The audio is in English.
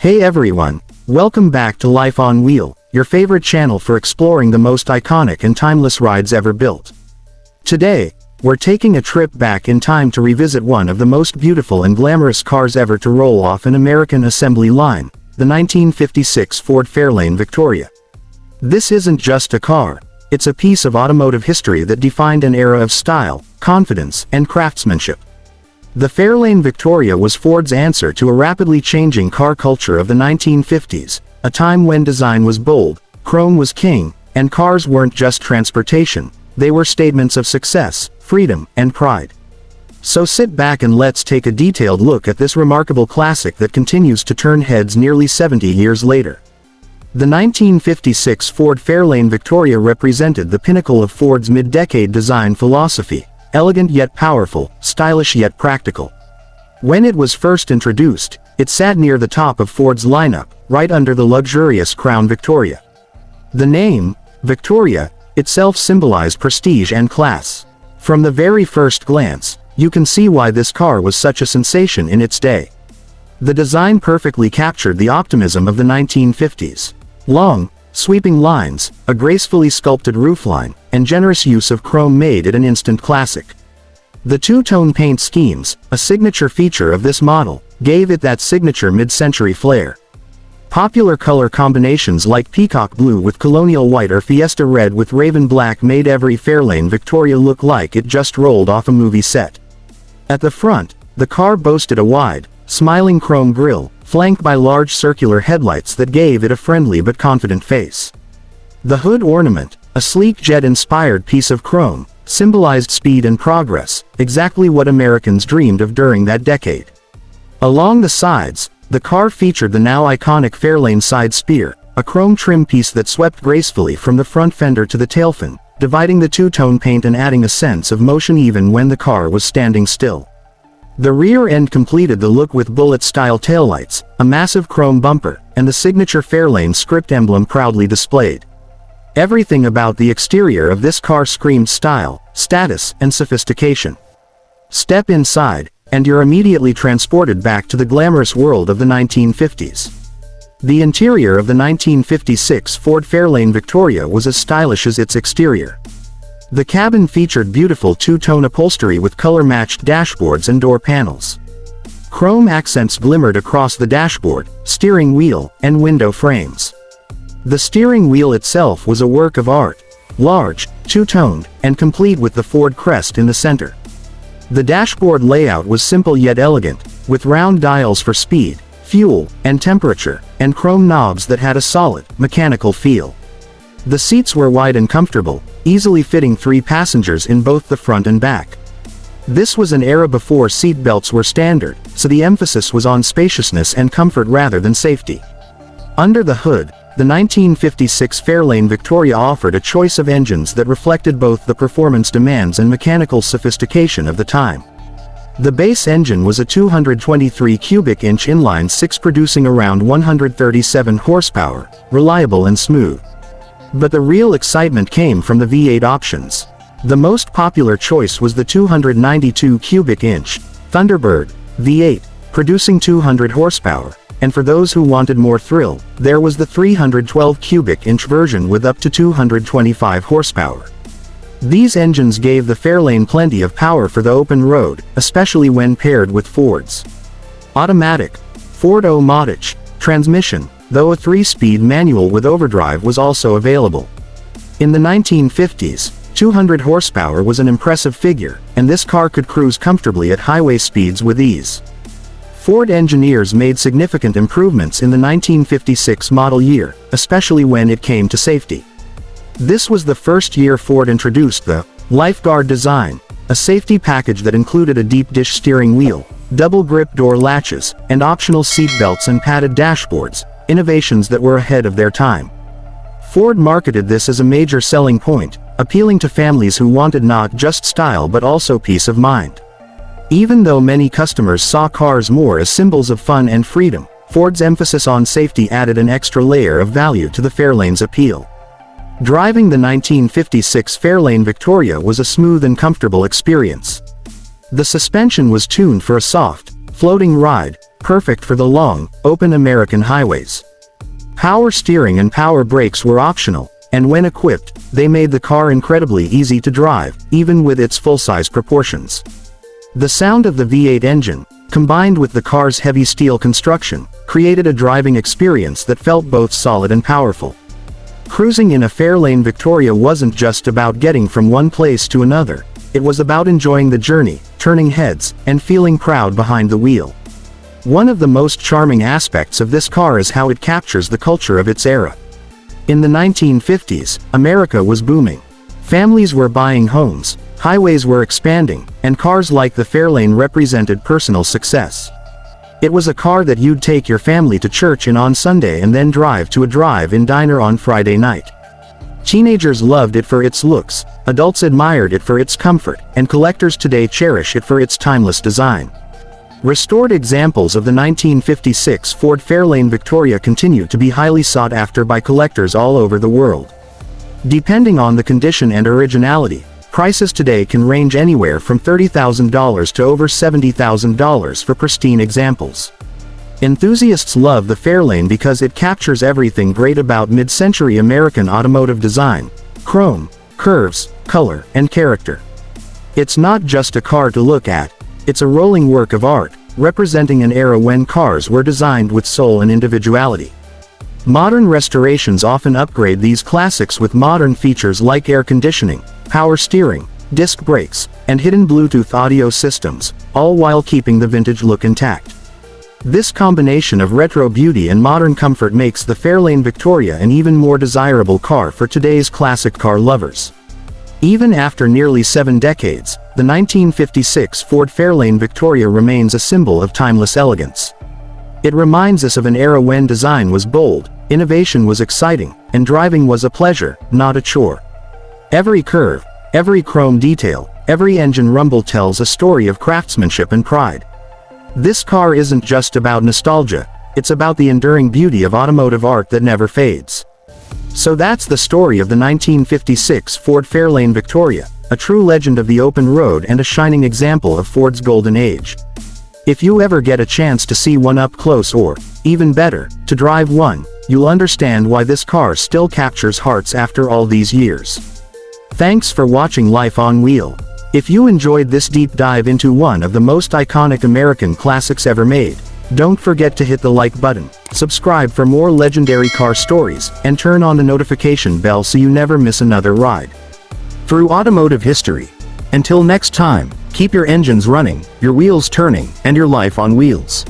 Hey everyone, welcome back to Life on Wheel, your favorite channel for exploring the most iconic and timeless rides ever built. Today, we're taking a trip back in time to revisit one of the most beautiful and glamorous cars ever to roll off an American assembly line, the 1956 Ford Fairlane Victoria. This isn't just a car, it's a piece of automotive history that defined an era of style, confidence, and craftsmanship. The Fairlane Victoria was Ford's answer to a rapidly changing car culture of the 1950s, a time when design was bold, chrome was king, and cars weren't just transportation, they were statements of success, freedom, and pride. So sit back and let's take a detailed look at this remarkable classic that continues to turn heads nearly 70 years later. The 1956 Ford Fairlane Victoria represented the pinnacle of Ford's mid-decade design philosophy. Elegant yet powerful, stylish yet practical. When it was first introduced, it sat near the top of Ford's lineup, right under the luxurious Crown Victoria. The name, Victoria, itself symbolized prestige and class. From the very first glance, you can see why this car was such a sensation in its day. The design perfectly captured the optimism of the 1950s. Long, sweeping lines, a gracefully sculpted roofline, and generous use of chrome made it an instant classic. The two-tone paint schemes, a signature feature of this model, gave it that signature mid-century flair. Popular color combinations like peacock blue with colonial white or fiesta red with raven black made every Fairlane Victoria look like it just rolled off a movie set. At the front, the car boasted a wide, smiling chrome grille, flanked by large circular headlights that gave it a friendly but confident face. The hood ornament, a sleek jet-inspired piece of chrome, symbolized speed and progress, exactly what Americans dreamed of during that decade. Along the sides, the car featured the now iconic Fairlane side spear, a chrome trim piece that swept gracefully from the front fender to the tail fin, dividing the two-tone paint and adding a sense of motion even when the car was standing still. The rear end completed the look with bullet-style taillights, a massive chrome bumper, and the signature Fairlane script emblem proudly displayed. Everything about the exterior of this car screamed style, status, and sophistication. Step inside, and you're immediately transported back to the glamorous world of the 1950s. The interior of the 1956 Ford Fairlane Victoria was as stylish as its exterior. The cabin featured beautiful two-tone upholstery with color-matched dashboards and door panels. Chrome accents glimmered across the dashboard, steering wheel, and window frames. The steering wheel itself was a work of art, large, two-toned, and complete with the Ford crest in the center. The dashboard layout was simple yet elegant, with round dials for speed, fuel, and temperature, and chrome knobs that had a solid, mechanical feel. The seats were wide and comfortable, easily fitting 3 passengers in both the front and back. This was an era before seat belts were standard, so the emphasis was on spaciousness and comfort rather than safety. Under the hood, the 1956 Fairlane Victoria offered a choice of engines that reflected both the performance demands and mechanical sophistication of the time. The base engine was a 223 cubic inch inline-6 producing around 137 horsepower, reliable and smooth. But the real excitement came from the V8 options. The most popular choice was the 292 cubic inch Thunderbird V8, producing 200 horsepower. And for those who wanted more thrill, there was the 312 cubic inch version with up to 225 horsepower. These engines gave the Fairlane plenty of power for the open road, especially when paired with Ford's automatic Ford O-Matic transmission, though a 3-speed manual with overdrive was also available. In the 1950s, 200 horsepower was an impressive figure, and this car could cruise comfortably at highway speeds with ease. Ford engineers made significant improvements in the 1956 model year, especially when it came to safety. This was the first year Ford introduced the Lifeguard design, a safety package that included a deep dish steering wheel, double grip door latches, and optional seat belts and padded dashboards, innovations that were ahead of their time. Ford marketed this as a major selling point, appealing to families who wanted not just style but also peace of mind. Even though many customers saw cars more as symbols of fun and freedom, Ford's emphasis on safety added an extra layer of value to the Fairlane's appeal. Driving the 1956 Fairlane Victoria was a smooth and comfortable experience. The suspension was tuned for a soft, floating ride, perfect for the long, open American highways. Power steering and power brakes were optional, and when equipped, they made the car incredibly easy to drive, even with its full-size proportions. The sound of the V8 engine, combined with the car's heavy steel construction, created a driving experience that felt both solid and powerful. Cruising in a Fairlane Victoria wasn't just about getting from one place to another, it was about enjoying the journey, turning heads, and feeling proud behind the wheel. One of the most charming aspects of this car is how it captures the culture of its era. In the 1950s, America was booming. Families were buying homes, highways were expanding, and cars like the Fairlane represented personal success. It was a car that you'd take your family to church in on Sunday and then drive to a drive-in diner on Friday night. Teenagers loved it for its looks, adults admired it for its comfort, and collectors today cherish it for its timeless design. Restored examples of the 1956 Ford Fairlane Victoria continue to be highly sought after by collectors all over the world. Depending on the condition and originality, prices today can range anywhere from $30,000 to over $70,000 for pristine examples. Enthusiasts love the Fairlane because it captures everything great about mid-century American automotive design: chrome, curves, color, and character. It's not just a car to look at, it's a rolling work of art, representing an era when cars were designed with soul and individuality. Modern restorations often upgrade these classics with modern features like air conditioning, power steering, disc brakes, and hidden Bluetooth audio systems, all while keeping the vintage look intact. This combination of retro beauty and modern comfort makes the Fairlane Victoria an even more desirable car for today's classic car lovers. Even after nearly 7 decades, the 1956 Ford Fairlane Victoria remains a symbol of timeless elegance. It reminds us of an era when design was bold, innovation was exciting, and driving was a pleasure, not a chore. Every curve, every chrome detail, every engine rumble tells a story of craftsmanship and pride. This car isn't just about nostalgia, it's about the enduring beauty of automotive art that never fades. So that's the story of the 1956 Ford Fairlane Victoria, a true legend of the open road and a shining example of Ford's golden age. If you ever get a chance to see one up close or, even better, to drive one, you'll understand why this car still captures hearts after all these years. Thanks for watching Life on Wheel. If you enjoyed this deep dive into one of the most iconic American classics ever made, don't forget to hit the like button, subscribe for more legendary car stories, and turn on the notification bell so you never miss another ride through automotive history. Until next time, keep your engines running, your wheels turning, and your life on wheels.